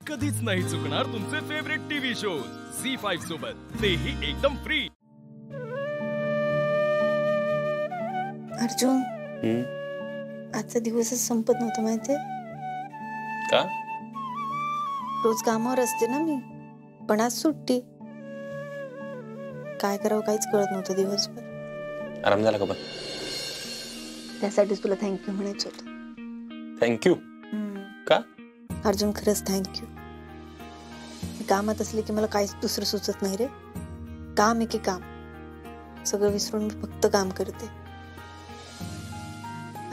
कधीच नाही चुकणार तुमचे फेवरेट टीव्ही शोज झी5 सोबत, तेही एकदम फ्री। अर्जुन, आजचा दिवसच संपत नव्हता माहितीये का? रोज कामावर असते ना मी, पण आज सुट्टी। काय करावं काहीच कळत नव्हतं दिवसभर। आराम झाला का पण? त्यासाठीच तुला थँक्यू म्हणायचं होतं। थँक्यू का? अर्जुन, खरंच थँक्यू। कामात असले की मला काहीच दुसरं सुचत नाही रे। काम आहे की काम, सगळं विसरून मी फक्त काम करते।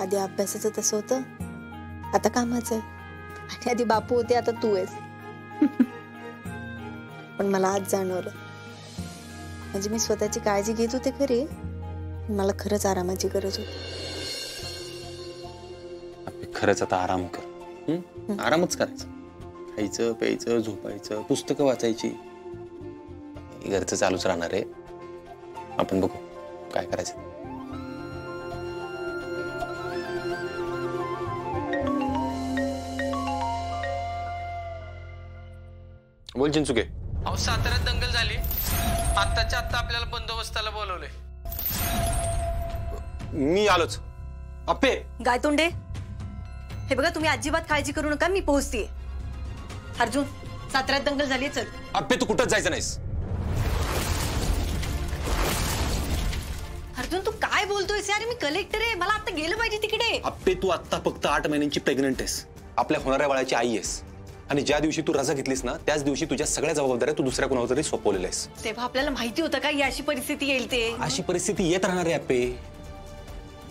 आधी अभ्यासाचं तसं होतं, आता कामाचं आहे। आणि आधी बापू होते, आता तू आहेस। पण मला आज जाणवलं, म्हणजे मी स्वतःची काळजी घेत होते खरी, मला खरंच आरामाची गरज होती। खरंच आता आराम कर। आरामच करायचा, खायचं प्यायचं झोपायचं, पुस्तकं वाचायची, घरचं चालूच राहणार आहे। आपण बघू काय करायचं। बोल चिंचुके। अहो, साताऱ्यात दंगल झाली, आत्ताच्या आत्ता आपल्याला बंदोबस्ताला बोलवले। मी आलोच। अप्पे गायतोंडे, हे बघा, तुम्ही अजिबात काळजी करू नका, मी पोहोचतेय। अर्जुन, साताऱ्यात दंगल झाली, चल। अप्पे तू कुठंच जायचं नाहीस। अर्जुन, तू काय बोलतोयस यार? मी कलेक्टर आहे, मला आता गेलं पाहिजे तिकडे। अप्पे तू आत्ता फक्त 8 महिन्यांची प्रेग्नंट आहेस, आपल्या होणाऱ्या बाळाची आई आहेस, आणि ज्या दिवशी तू रजा घेतलीस ना, त्याच दिवशी तुझ्या सगळ्या जबाबदाऱ्या तू दुसऱ्या कोणावर तरी सोपवलेल्या आहेस। तेव्हा आपल्याला माहिती होतं का ही अशी परिस्थिती येईल ते? अशी परिस्थिती येत राहणार आहे अप्पे,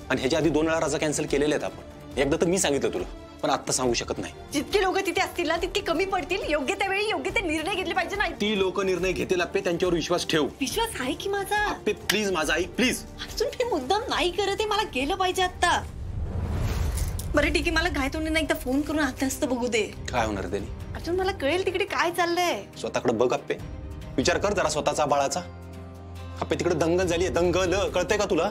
आणि ह्याच्या आधी 2 वेळा रजा कॅन्सल केलेल्या आहेत आपण। एकदा तर मी सांगितलं तुला, पण आता सांगू शकत नाही। जितकी लोक तिथे असतील ना, तितकी कमी पडतील। योग्य त्यावेळी योग्य ते निर्णय घेतले पाहिजे। नाही ती लोक निर्णय घेतील अप्पे, त्यांच्यावर विश्वास ठेव। विश्वास आहे की माझा? अप्पे प्लीज माझा ऐक प्लीज। अर्जुन, मी मुद्दाम नाही करत आहे, मला गेलं पाहिजे आता। बरं ठीक आहे, मला गायतोंडेंना एकदा फोन करून अभ्यास तर बघू दे। काय होणार त्यांनी? अर्जुन, मला कळेल तिकडे काय चाललंय। स्वतःकडे बघ अप्पे, विचार कर जरा स्वतःचा बाळाचा। अप्पे तिकडे दंगल झाली, दंगल कळतंय का तुला?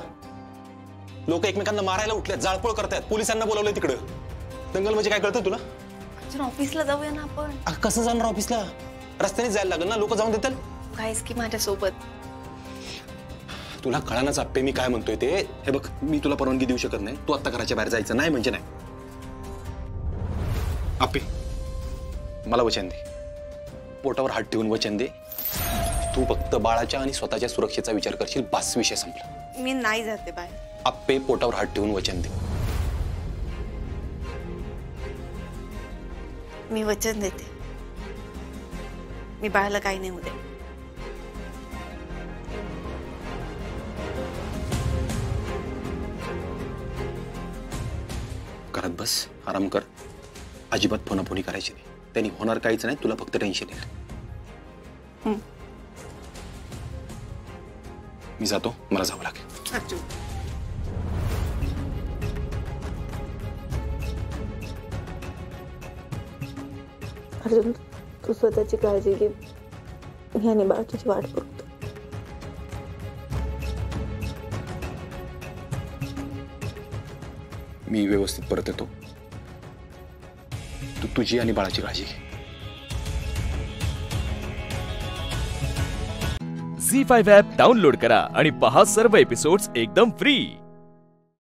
लोक एकमेकांना मारायला उठलेत, जाळपोळ करतायत, पोलिसांना बोलावलंय तिकडं। दंगल म्हणजे काय कळतं तुला? अर्जुन, ऑफिसला जाऊया ना आपण। कसं जाणार ऑफिसला? रस्त्याने जायला लागेल ना, लोक जाऊन देतील। काहीच की माझ्या सोबत। तुला कळानाच अप्पे मी काय म्हणतोय ते। हे बघ, मी तुला परवानगी देऊ शकत नाही, तू आता घराच्या बाहेर जायचं नाही म्हणजे नाही। अप्पे मला वचन दे, पोटावर हात ठेवून वचन दे, तू फक्त बाळाच्या आणि स्वतःच्या सुरक्षेचा विचार करशील, बस विषय संपला। मी नाही जाते बाहेर। अप्पे पोटावर हात ठेवून वचन दे। मी वचन देते, मी बाळाला काही नाही होऊ दे। घरात बस, आराम कर, अजिबात फोनाफोनी करायची नाही, त्यांनी होणार काहीच नाही, तुला फक्त टेन्शन येईल। मी जातो, मला जावं लागेल। अर्जुन, अर्जुन, तू स्वतःची काळजी घे, मी आणि बाळ तुझी वाट बघतो। मी व्यवस्थित परत येतो, तू तुझी आणि बाळाची काळजी घे। झी5 ॲप डाउनलोड करा आणि पहा सर्व एपिसोड्स एकदम फ्री।